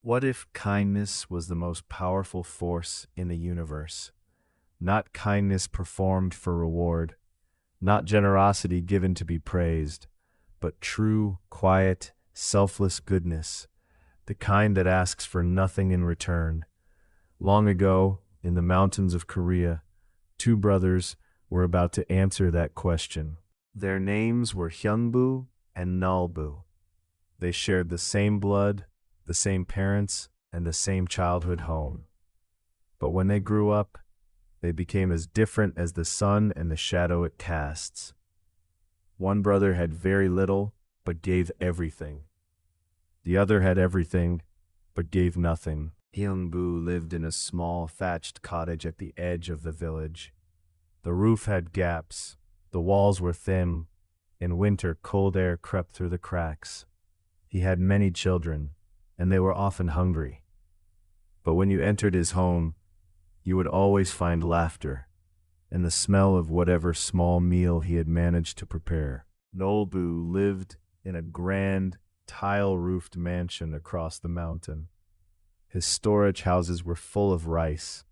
What if kindness was the most powerful force in the universe? Not kindness performed for reward, not generosity given to be praised, but true, quiet, selfless goodness, the kind that asks for nothing in return. Long ago, in the mountains of Korea, two brothers were about to answer that question. Their names were Heungbu and Nolbu. They shared the same blood, the same parents, and the same childhood home. But when they grew up, they became as different as the sun and the shadow it casts. One brother had very little, but gave everything. The other had everything, but gave nothing. Heungbu lived in a small thatched cottage at the edge of the village. The roof had gaps, the walls were thin. In winter, cold air crept through the cracks. He had many children, and they were often hungry. But when you entered his home, you would always find laughter and the smell of whatever small meal he had managed to prepare. Nolbu lived in a grand, tile-roofed mansion across the mountain. His storage houses were full of rice.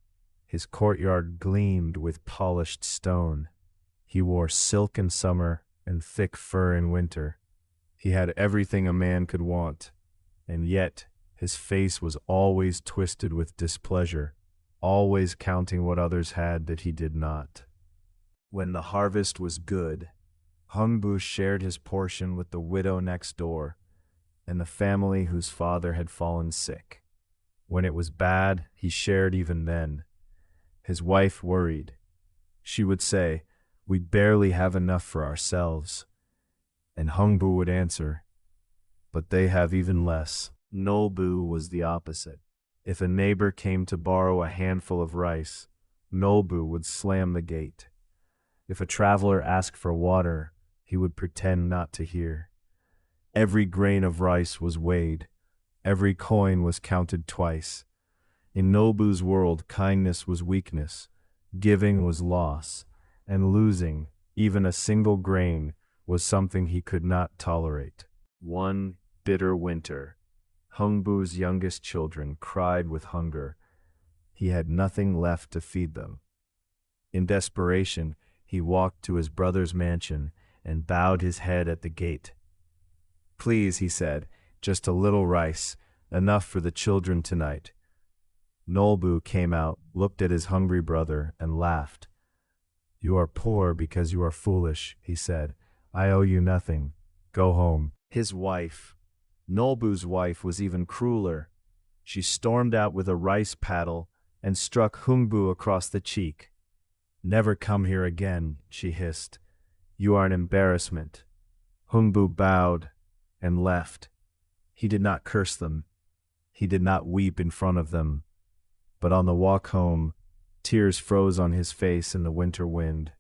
His courtyard gleamed with polished stone. He wore silk in summer and thick fur in winter. He had everything a man could want, and yet his face was always twisted with displeasure, always counting what others had that he did not. When the harvest was good, Heungbu shared his portion with the widow next door and the family whose father had fallen sick. When it was bad, he shared even then. His wife worried. She would say, "We barely have enough for ourselves." And Heungbu would answer, "But they have even less." Nolbu was the opposite. If a neighbor came to borrow a handful of rice, Nolbu would slam the gate. If a traveler asked for water, he would pretend not to hear. Every grain of rice was weighed. Every coin was counted twice. In Nolbu's world, kindness was weakness, giving was loss, and losing, even a single grain, was something he could not tolerate. One bitter winter, Heungbu's youngest children cried with hunger. He had nothing left to feed them. In desperation, he walked to his brother's mansion and bowed his head at the gate. "Please," he said, "just a little rice, enough for the children tonight." Nolbu came out, looked at his hungry brother, and laughed. "You are poor because you are foolish," he said. "I owe you nothing. Go home." His wife, Nolbu's wife, was even crueler. She stormed out with a rice paddle and struck Heungbu across the cheek. "Never come here again," she hissed. "You are an embarrassment." Heungbu bowed and left. He did not curse them. He did not weep in front of them. But on the walk home, tears froze on his face in the winter wind.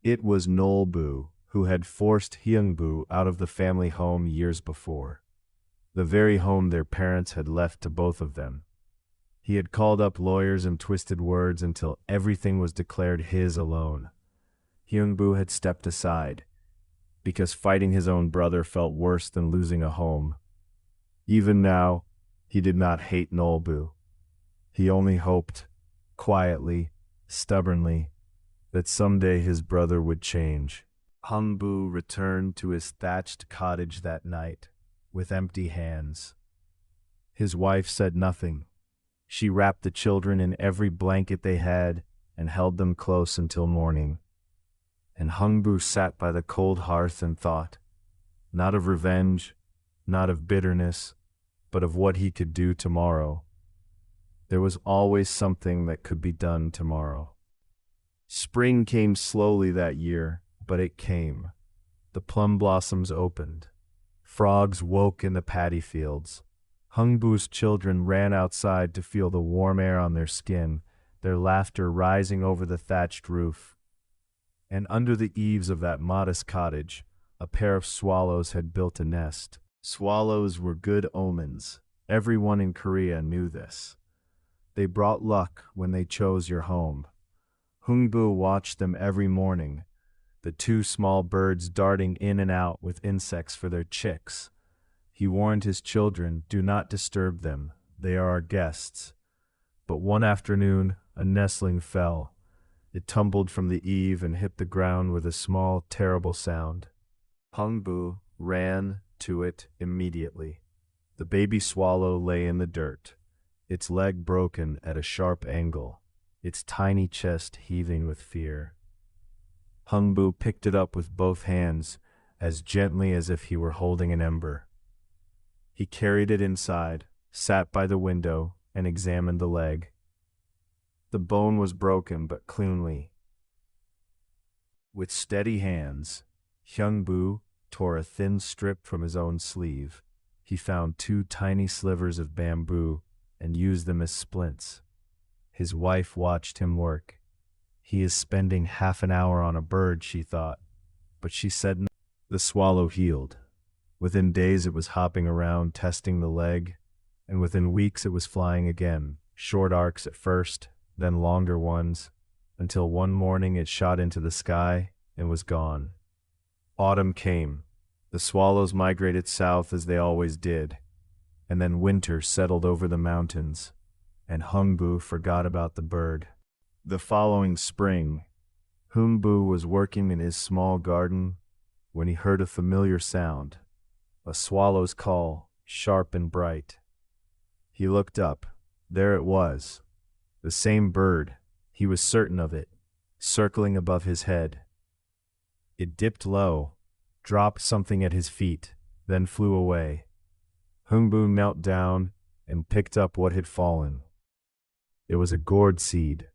It was Nolbu who had forced Heungbu out of the family home years before, the very home their parents had left to both of them. He had called up lawyers and twisted words until everything was declared his alone. Heungbu had stepped aside, because fighting his own brother felt worse than losing a home. Even now, he did not hate Nolbu. He only hoped, quietly, stubbornly, that someday his brother would change. Heungbu returned to his thatched cottage that night, with empty hands. His wife said nothing. She wrapped the children in every blanket they had and held them close until morning. And Heungbu sat by the cold hearth and thought, not of revenge, not of bitterness, but of what he could do tomorrow. There was always something that could be done tomorrow. Spring came slowly that year, but it came. The plum blossoms opened. Frogs woke in the paddy fields. Heungbu's children ran outside to feel the warm air on their skin, their laughter rising over the thatched roof. And under the eaves of that modest cottage, a pair of swallows had built a nest. Swallows were good omens. Everyone in Korea knew this. They brought luck when they chose your home. Heungbu watched them every morning, the two small birds darting in and out with insects for their chicks. He warned his children, "Do not disturb them. They are our guests." But one afternoon, a nestling fell. It tumbled from the eave and hit the ground with a small, terrible sound. Heungbu ran to it immediately. The baby swallow lay in the dirt, its leg broken at a sharp angle, its tiny chest heaving with fear. Heungbu picked it up with both hands, as gently as if he were holding an ember. He carried it inside, sat by the window, and examined the leg. The bone was broken but cleanly. With steady hands, Heungbu tore a thin strip from his own sleeve. He found 2 tiny slivers of bamboo and used them as splints. His wife watched him work. "He is spending half an hour on a bird," she thought, but she said nothing. The swallow healed. Within days it was hopping around, testing the leg, and within weeks it was flying again, short arcs at first, then longer ones, until one morning it shot into the sky and was gone. Autumn came. The swallows migrated south as they always did, and then winter settled over the mountains, and Heungbu forgot about the bird. The following spring, Heungbu was working in his small garden when he heard a familiar sound, a swallow's call, sharp and bright. He looked up. There it was. The same bird, he was certain of it, circling above his head. It dipped low, dropped something at his feet, then flew away. Heungbu knelt down and picked up what had fallen. It was a gourd seed,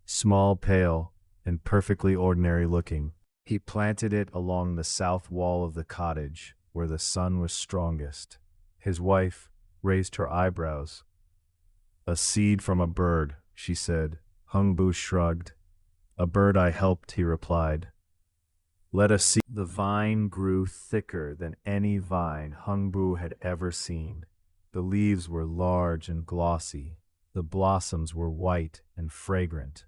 small, pale, and perfectly ordinary looking. He planted it along the south wall of the cottage, where the sun was strongest. His wife raised her eyebrows. "A seed from a bird," she said. Heungbu shrugged. "A bird I helped," he replied. "Let us see." The vine grew thicker than any vine Heungbu had ever seen. The leaves were large and glossy. The blossoms were white and fragrant.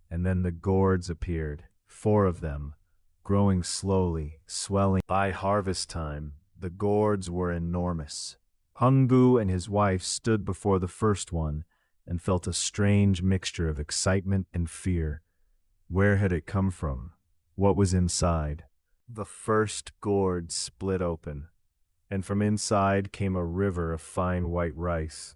And then the gourds appeared, 4 of them, growing slowly, swelling. By harvest time, the gourds were enormous. Heungbu and his wife stood before the first one and felt a strange mixture of excitement and fear. Where had it come from? What was inside? The first gourd split open, and from inside came a river of fine white rice,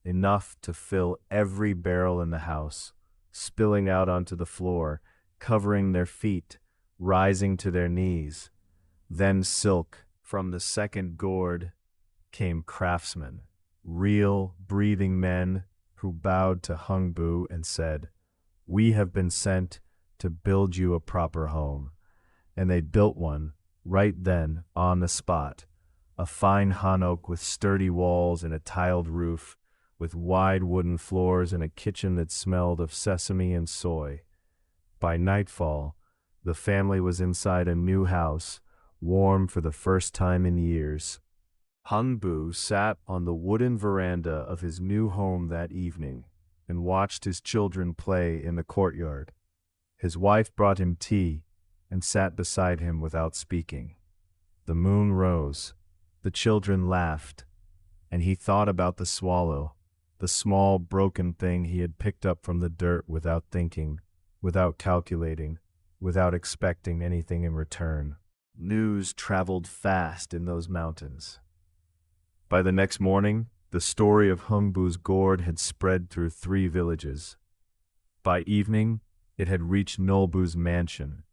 enough to fill every barrel in the house, spilling out onto the floor, covering their feet, rising to their knees. Then silk. From the second gourd came craftsmen, real, breathing men who bowed to Heungbu and said, "We have been sent to build you a proper home." And they built one, right then, on the spot. A fine hanok with sturdy walls and a tiled roof, with wide wooden floors and a kitchen that smelled of sesame and soy. By nightfall, the family was inside a new house, warm for the first time in years. Heungbu sat on the wooden veranda of his new home that evening and watched his children play in the courtyard. His wife brought him tea and sat beside him without speaking. The moon rose, the children laughed, and he thought about the swallow, the small broken thing he had picked up from the dirt without thinking, without calculating, without expecting anything in return. News traveled fast in those mountains. By the next morning, the story of Heungbu's gourd had spread through 3 villages. By evening, it had reached Nolbu's mansion.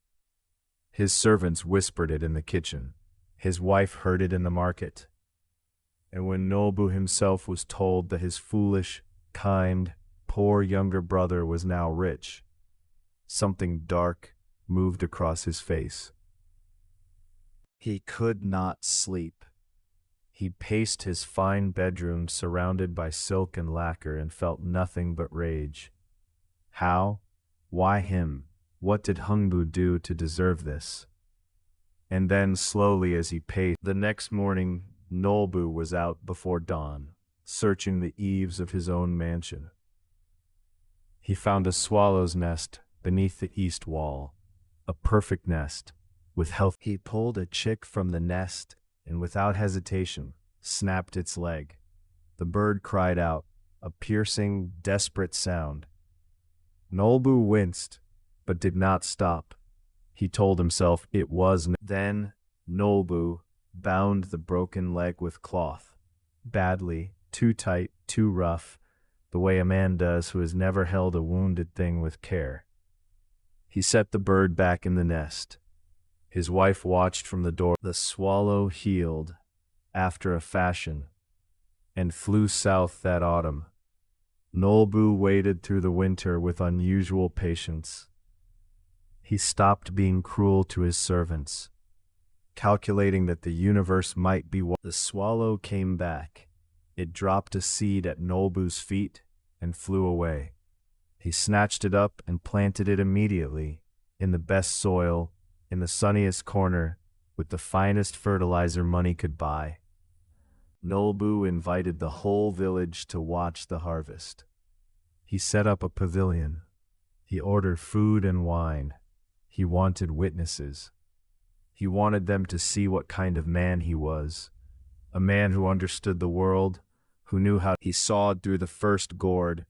His servants whispered it in the kitchen. His wife heard it in the market. And when Nolbu himself was told that his foolish, kind, poor younger brother was now rich, something dark moved across his face. He could not sleep. He paced his fine bedroom surrounded by silk and lacquer and felt nothing but rage. How? Why him? What did Heungbu do to deserve this? And then, slowly as he paced, the next morning, Nolbu was out before dawn, searching the eaves of his own mansion. He found a swallow's nest beneath the east wall, a perfect nest, with health. He pulled a chick from the nest and without hesitation snapped its leg. The bird cried out, a piercing, desperate sound. Nolbu winced, but did not stop. He told himself it was. Then Nolbu bound the broken leg with cloth. Badly, too tight, too rough, the way a man does who has never held a wounded thing with care. He set the bird back in the nest. His wife watched from the door. The swallow healed, after a fashion, and flew south that autumn. Nolbu waited through the winter with unusual patience. He stopped being cruel to his servants, calculating that the universe might be. The swallow came back. It dropped a seed at Nolbu's feet and flew away. He snatched it up and planted it immediately, in the best soil, in the sunniest corner, with the finest fertilizer money could buy. Nolbu invited the whole village to watch the harvest. He set up a pavilion. He ordered food and wine. He wanted witnesses. He wanted them to see what kind of man he was. A man who understood the world, who knew how. He sawed through the first gourd,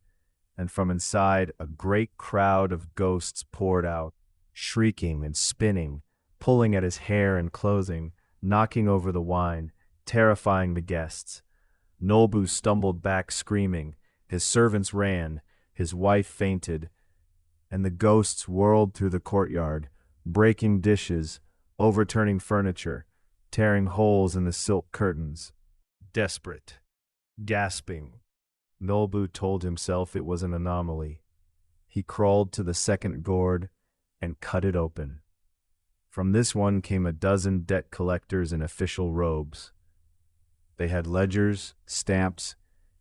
and from inside a great crowd of ghosts poured out, shrieking and spinning, pulling at his hair and clothing, knocking over the wine, terrifying the guests. Nolbu stumbled back screaming. His servants ran. His wife fainted. And the ghosts whirled through the courtyard, breaking dishes, overturning furniture, tearing holes in the silk curtains. Desperate, gasping, Nolbu told himself it was an anomaly. He crawled to the second gourd and cut it open. From this one came a dozen debt collectors in official robes. They had ledgers, stamps,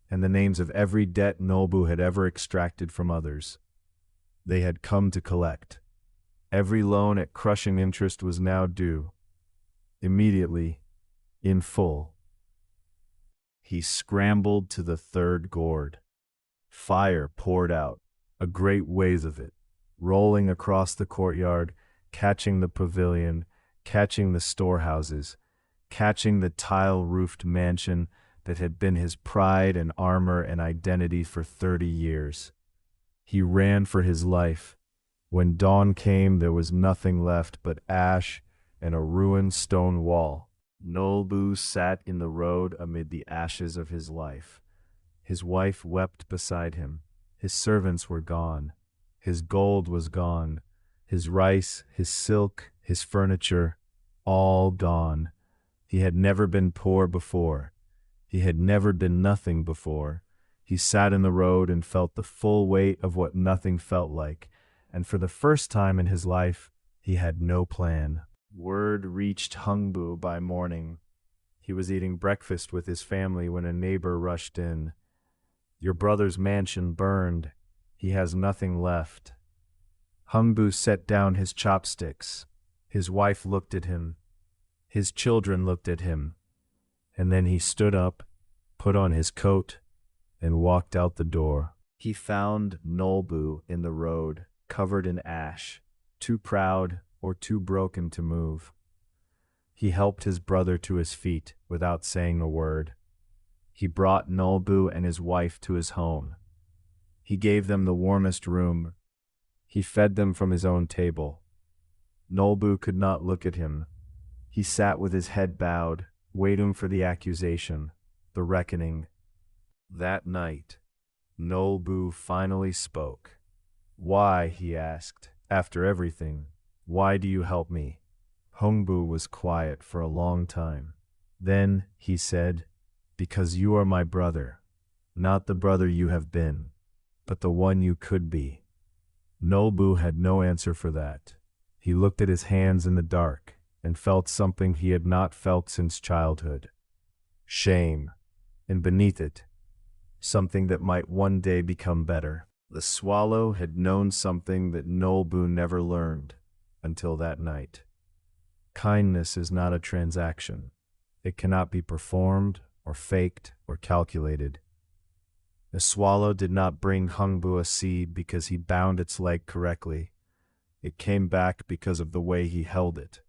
and the names of every debt Nolbu had ever extracted from others. They had come to collect. Every loan at crushing interest was now due. Immediately, in full. He scrambled to the third gourd. Fire poured out, a great wave of it, rolling across the courtyard, catching the pavilion, catching the storehouses, catching the tile-roofed mansion that had been his pride and armor and identity for 30 years. He ran for his life. When dawn came, there was nothing left but ash and a ruined stone wall. Nolbu sat in the road amid the ashes of his life. His wife wept beside him. His servants were gone. His gold was gone. His rice, his silk, his furniture, all gone. He had never been poor before. He had never been nothing before. He sat in the road and felt the full weight of what nothing felt like, and for the first time in his life, he had no plan. Word reached Heungbu by morning. He was eating breakfast with his family when a neighbor rushed in. "Your brother's mansion burned. He has nothing left." Heungbu set down his chopsticks. His wife looked at him. His children looked at him. And then he stood up, put on his coat, and walked out the door. He found Nolbu in the road, covered in ash, too proud or too broken to move. He helped his brother to his feet without saying a word. He brought Nolbu and his wife to his home. He gave them the warmest room. He fed them from his own table. Nolbu could not look at him. He sat with his head bowed, waiting for the accusation, the reckoning. That night, Nolbu finally spoke. "Why," he asked, "after everything, why do you help me?" Heungbu was quiet for a long time. Then he said, "Because you are my brother, not the brother you have been, but the one you could be." Nolbu had no answer for that. He looked at his hands in the dark and felt something he had not felt since childhood. Shame, and beneath it, something that might one day become better. The swallow had known something that Nolbu never learned until that night. Kindness is not a transaction. It cannot be performed or faked or calculated. The swallow did not bring Heungbu a seed because he bound its leg correctly. It came back because of the way he held it,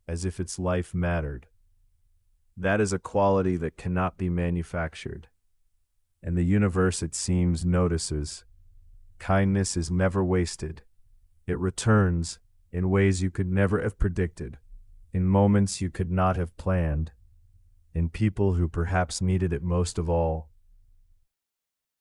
as if its life mattered. That is a quality that cannot be manufactured. And the universe, it seems, notices. Kindness is never wasted. It returns in ways you could never have predicted, in moments you could not have planned, in people who perhaps needed it most of all.